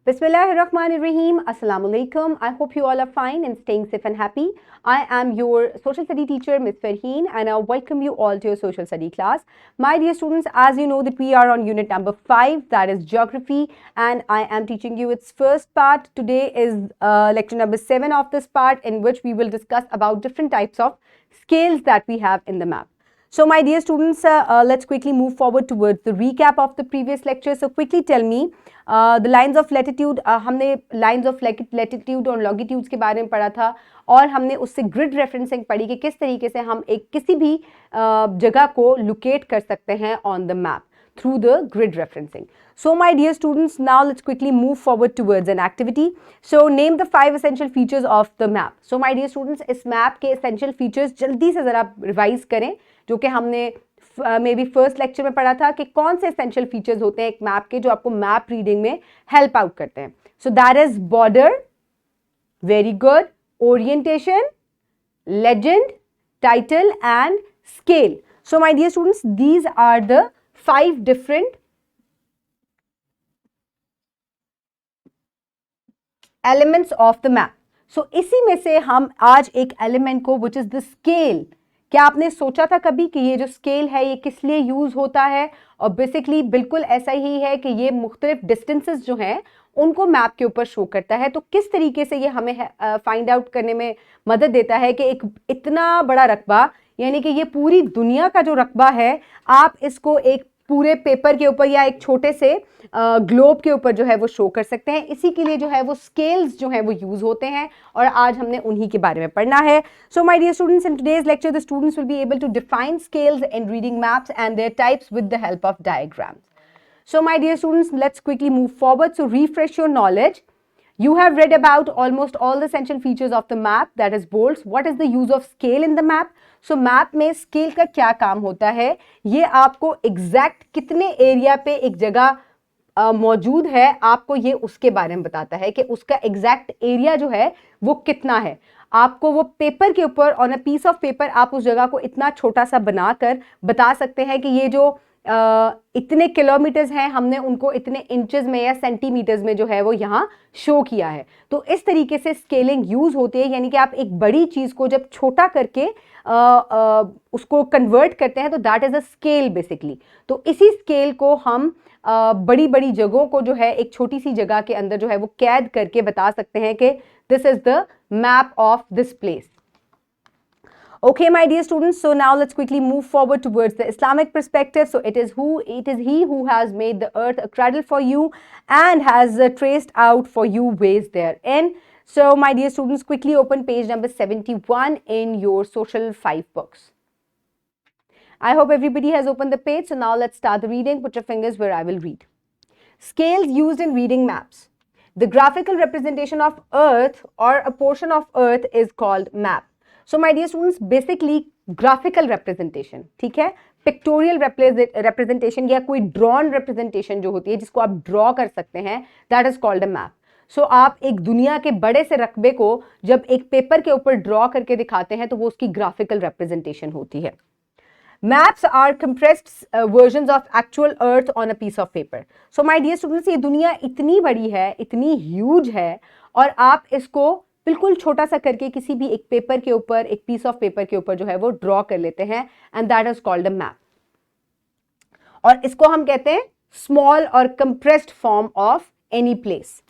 Bismillahirrahmanirrahim. Assalamu alaikum. I hope you all are fine and staying safe and happy. I am your social study teacher, Ms. Farheen, and I welcome you all to your social study class. My dear students, as you know that we are on unit number 5, that is geography, and I am teaching you its first part. Today is lecture number 7 of this part, in which we will discuss about different types of scales that we have in the map. So my dear students, let's quickly move forward towards the recap of the previous lecture. So quickly tell me, the lines of latitude, हमने lines of latitude और longitudes के बारे में पढ़ा था, और हमने उससे grid referencing पढ़ी कि किस तरीके से हम एक किसी भी जगह को locate कर सकते हैं on the map through the grid referencing. So my dear students, now let's quickly move forward towards an activity. So name the 5 essential features of the map. So my dear students, इस map के essential features जल्दी से ज़रा revise करें, जो कि हमने may be first lecture में पढ़ा था कि कौन से एसेंशियल फीचर्स होते हैं एक मैप के जो आपको मैप रीडिंग में हेल्प आउट करते हैं. So that is border, very good, orientation, legend, title and scale. So my dear students, these are the 5 different elements of the map. So इसी में से हम आज एक एलिमेंट को, विच इज द स्केल. क्या आपने सोचा था कभी कि ये जो स्केल है ये किस लिए यूज होता है? और बेसिकली बिल्कुल ऐसा ही है कि ये मुख्तलिफ डिस्टेंसेस जो हैं उनको मैप के ऊपर शो करता है. तो किस तरीके से ये हमें फाइंड आउट करने में मदद देता है कि एक इतना बड़ा रकबा, यानी कि ये पूरी दुनिया का जो रकबा है, आप इसको एक पूरे पेपर के ऊपर या एक छोटे से ग्लोब के ऊपर जो है वो शो कर सकते हैं. इसी के लिए जो है वो स्केल्स जो है वो यूज होते हैं, और आज हमने उन्हीं के बारे में पढ़ना है. So my dear students, in today's lecture the students will be able to define scales in reading maps and their types with the help of diagrams. So my dear students, let's quickly move forward. So refresh your knowledge. You have read about almost all the essential features of the map, that is bolts. What is the use of scale in the map? So map में scale का क्या काम होता है? ये आपको exact कितने area पे एक जगह मौजूद है, आपको ये उसके बारे में बताता है कि उसका एग्जैक्ट एरिया जो है वो कितना है. आपको वो पेपर के ऊपर, on a piece of paper, आप उस जगह को इतना छोटा सा बनाकर बता सकते हैं कि ये जो इतने किलोमीटर्स हैं, हमने उनको इतने इंचेस में या सेंटीमीटर्स में जो है वो यहाँ शो किया है. तो इस तरीके से स्केलिंग यूज होती है, यानी कि आप एक बड़ी चीज को जब छोटा करके उसको कन्वर्ट करते हैं तो that is a scale basically. तो इसी स्केल को हम बड़ी बड़ी जगहों को जो है एक छोटी सी जगह के अंदर जो है वो कैद करके बता सकते हैं कि this is the map of this place. Okay, my dear students, so now let's quickly move forward towards the Islamic perspective. So it is he who has made the earth a cradle for you and has traced out for you ways therein. So my dear students, quickly open page number 71 in your social 5 books. I hope everybody has opened the page. So now let's start the reading. Put your fingers where I will read. Scales used in reading maps. The graphical representation of earth or a portion of earth is called map. So my dear students, basically graphical representation, ठीक है, pictorial representation या कोई drawn representation जो होती है जिसको आप draw कर सकते हैं, that is called a map. So आप एक दुनिया के बड़े से रकबे को जब एक पेपर के ऊपर draw करके दिखाते हैं तो वो उसकी graphical representation होती है. Maps are compressed versions of actual earth on a piece of paper. So my dear students, ये दुनिया इतनी बड़ी है, इतनी huge है, और आप इसको बिल्कुल छोटा सा करके किसी भी एक पेपर के ऊपर, एक पीस ऑफ पेपर के ऊपर जो है वो ड्रॉ कर लेते हैं, and that is called a map. और इसको हम कहते हैं स्मॉल और compressed form of any place.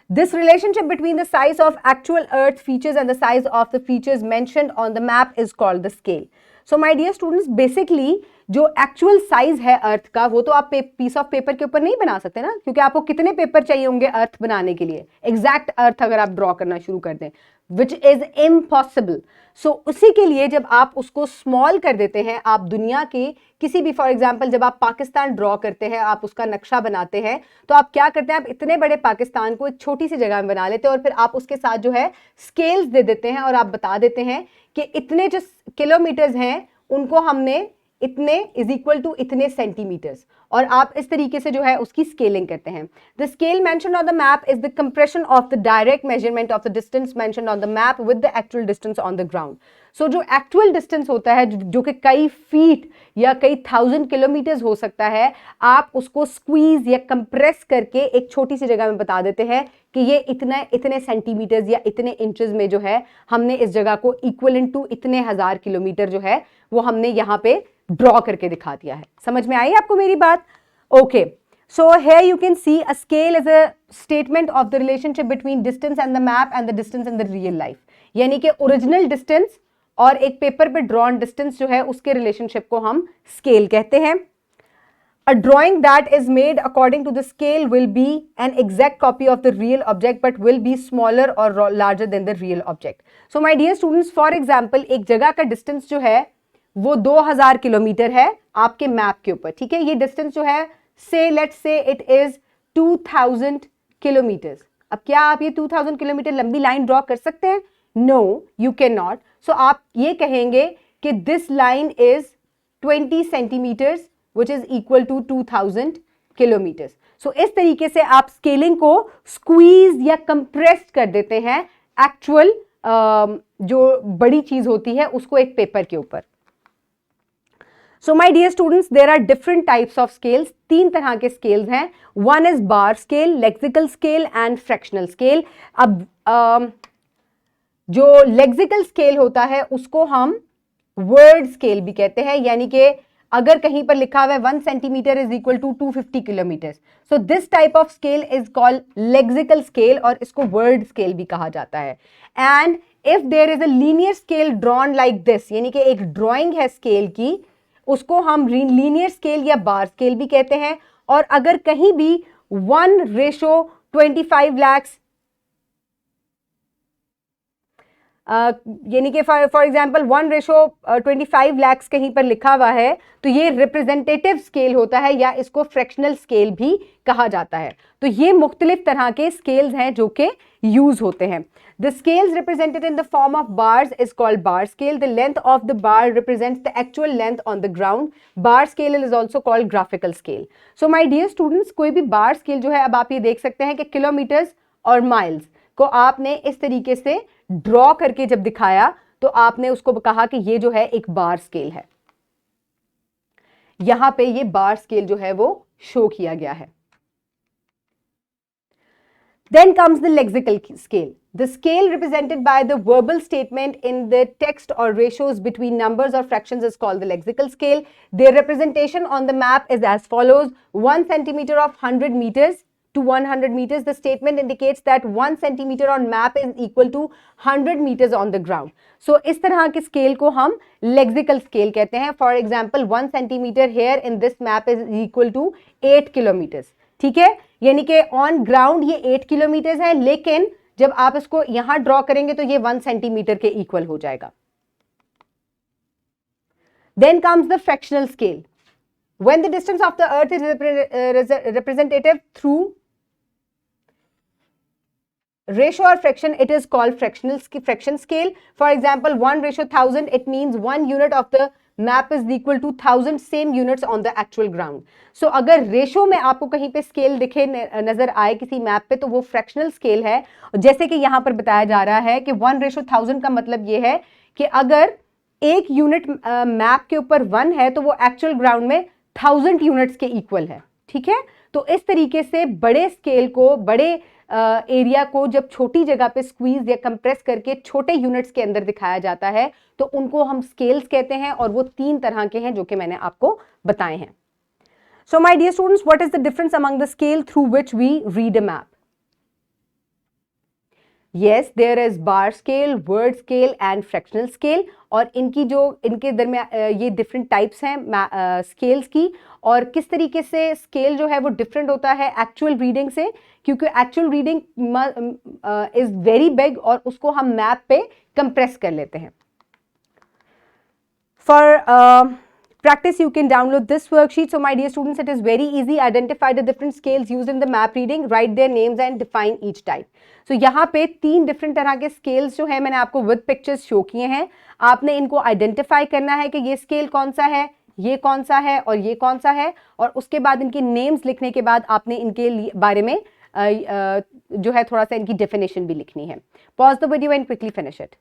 This relationship between the size of actual earth features and the size of the features mentioned on the map is called the scale. So my dear students, basically जो actual size है अर्थ का वो तो आप piece of paper के ऊपर नहीं बना सकते ना, क्योंकि आपको कितने पेपर चाहिए होंगे अर्थ बनाने के लिए, एग्जैक्ट अर्थ अगर आप ड्रॉ करना शुरू कर दें, विच इज इम्पॉसिबल. सो उसी के लिए जब आप उसको स्मॉल कर देते हैं, आप दुनिया के किसी भी, फॉर एग्जाम्पल जब आप पाकिस्तान ड्रॉ करते हैं, आप उसका नक्शा बनाते हैं, तो आप क्या करते हैं, आप इतने बड़े पाकिस्तान को एक छोटी सी जगह में बना लेते हैं और फिर आप उसके साथ जो है स्केल्स दे देते हैं और आप बता देते हैं कि इतने जो किलोमीटर्स हैं उनको हमने इतने इज इक्वल टू इतने सेंटीमीटर्स, और आप इस तरीके से जो है उसकी स्केलिंग करते हैं। The scale mention on the map is the compression of the direct measurement of the distance mention on the map with the actual distance on the ground. So जो एक्चुअल डिस्टेंस होता है जो कि कई feet या कई 1000 kilometres हो सकता है, आप उसको स्क्वीज या कंप्रेस करके एक छोटी सी जगह में बता देते हैं कि ये इतने सेंटीमीटर्स या इतने इंचेस में जो है हमने इस जगह को इक्वलेंट टू इतने 1000 किलोमीटर जो है वो हमने यहाँ पे ड्रॉ करके दिखा दिया है। समझ में आई आपको मेरी बात? Okay, so here you can see a scale is a statement of the relationship between distance and the map and the distance in the real life। यानी कि ओरिजिनल डिस्टेंस और एक पेपर पे ड्रॉन डिस्टेंस जो है उसके relationship को हम स्केल कहते हैं। A drawing that is made according to the scale will be an exact copy of the real object but will be smaller or larger than the real object। So my dear students, for example, एक जगह का distance जो है वो 2000 kilometre है आपके map के ऊपर, ठीक है। ये डिस्टेंस जो है से let's say it is 2000 kilometres. अब क्या आप ये 2000 किलोमीटर लंबी लाइन ड्रॉ कर सकते हैं? No, you can not. So आप ये कहेंगे कि this line is 20 centimetres which is equal to 2000 kilometres. So इस तरीके से आप स्केलिंग को स्क्वीज या कंप्रेस कर देते हैं एक्चुअल जो बड़ी चीज होती है उसको एक पेपर के ऊपर। So my dear students, there are different types of scales। 3 तरह के scales हैं। One is bar scale, lexical scale and fractional scale। अब जो lexical scale होता है उसको हम word scale भी कहते हैं, यानी कि अगर कहीं पर लिखा हुआ है 1 centimetre is equal to 250 kilometre, so this type of scale is called lexical scale और इसको वर्ड स्केल भी कहा जाता है। And if there is a linear scale drawn like this, यानी कि एक ड्राइंग है स्केल की, उसको हम लीनियर स्केल या बार स्केल भी कहते हैं। और अगर कहीं भी 1:25 lakhs यानी कि फॉर एग्जाम्पल 1:25 lakhs कहीं पर लिखा हुआ है तो ये रिप्रेजेंटेटिव स्केल होता है या इसको फ्रैक्शनल स्केल भी कहा जाता है। तो ये मुख्तलिफ तरह के स्केल्स हैं जो कि यूज होते हैं। The scales represented in the form of bars is called bar scale। The length of the bar represents the actual length on the ground। Bar scale is also called graphical scale। So my dear students, कोई भी bar scale जो है, अब आप ये देख सकते हैं कि किलोमीटर्स और माइल्स को आपने इस तरीके से ड्रॉ करके जब दिखाया तो आपने उसको कहा कि ये जो है एक बार स्केल है। यहां पे ये बार स्केल जो है वो शो किया गया है। Then comes the lexical scale। The scale represented by the verbal statement in the text or ratios between numbers or fractions is called the lexical scale। Their representation on the map is as follows: 1 centimeter of 100 meters to 100 meters। The statement indicates that 1 centimeter on map is equal to 100 meters on the ground। So इस तरह के scale को हम lexical scale कहते हैं। For example, 1 centimeter here in this map is equal to 8 kilometers। ठीक है, यानी कि ऑन ग्राउंड ये 8 किलोमीटर है, लेकिन जब आप इसको यहां ड्रॉ करेंगे तो ये 1 सेंटीमीटर के इक्वल हो जाएगा। Then comes the fractional scale. When the distance of the earth is representative through ratio or fraction, it is called fraction scale। For example, 1:1000, it means 1 unit of the map is equal to 1000 same units on the actual ground। So अगर ratio में आपको कहीं पे scale दिखे नजर आए किसी map पे तो वो फ्रैक्शनल स्केल है। जैसे कि यहां पर बताया जा रहा है कि 1:1000 का मतलब ये है कि अगर एक यूनिट मैप के ऊपर 1 है तो वो एक्चुअल ग्राउंड में 1000 यूनिट्स के इक्वल है। ठीक है, तो इस तरीके से बड़े स्केल को, बड़े एरिया को जब छोटी जगह पे स्क्वीज या कंप्रेस करके छोटे यूनिट्स के अंदर दिखाया जाता है तो उनको हम स्केल्स कहते हैं, और वो 3 तरह के हैं जो कि मैंने आपको बताए हैं। So my dear students, what is the difference among the scale through which we read a map? Yes, there is bar scale, word scale and fractional scale। और इनके दरमियान ये डिफरेंट टाइप्स हैं स्केल्स की, और किस तरीके से स्केल जो है वो डिफरेंट होता है एक्चुअल रीडिंग से, क्योंकि actual reading is very big और उसको हम मैप पे कंप्रेस कर लेते हैं। For practice you can download this worksheet। So my dear students, it is very easy। Identify the different scales used in the map reading, write their names and define each type। So यहाँ पे 3 different तरह के scales जो है मैंने आपको with pictures show किए हैं। आपने इनको आइडेंटिफाई करना है कि ये स्केल कौन सा है, ये कौन सा है और ये कौन सा है, और उसके बाद इनके नेम्स लिखने के बाद आपने इनके बारे में जो है थोड़ा सा इनकी डेफिनेशन भी लिखनी है. Pause the video and quickly finish it.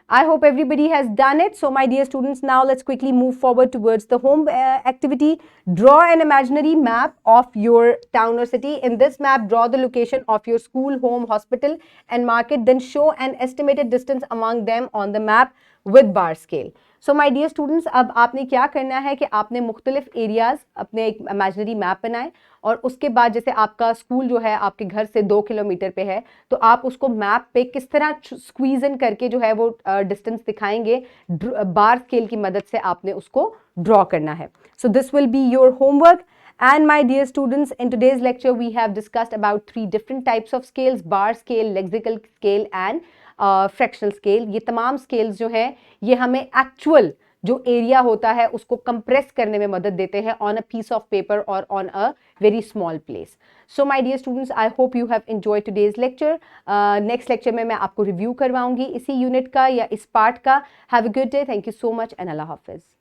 I hope everybody has done it. So my dear students, now let's quickly move forward towards the home activity. Draw an imaginary map of your town or city. In this map, draw the location of your school, home, hospital and market. Then show an estimated distance among them on the map with bar scale. So my dear students, अब आपने क्या करना है कि आपने मुख्तलिफ areas अपने एक इमेजिनरी मैप बनाए और उसके बाद जैसे आपका स्कूल जो है आपके घर से 2 किलोमीटर पे है, तो आप उसको मैप पे किस तरह स्क्वीज इन करके जो है वो डिस्टेंस दिखाएंगे, बार स्केल की मदद से आपने उसको ड्रॉ करना है. So this will be your homework. And my dear students, in today's lecture, we have discussed about 3 different types of scales: bar scale, lexical scale and fractional scale. ये तमाम scales जो हैं ये हमें actual जो area होता है उसको कंप्रेस करने में मदद देते हैं on a piece of paper और on a very small place. So my dear students, I hope you have enjoyed today's lecture. Next lecture में मैं आपको रिव्यू करवाऊंगी इसी यूनिट का या इस पार्ट का. Have a good day. Thank you so much and Allah Hafiz.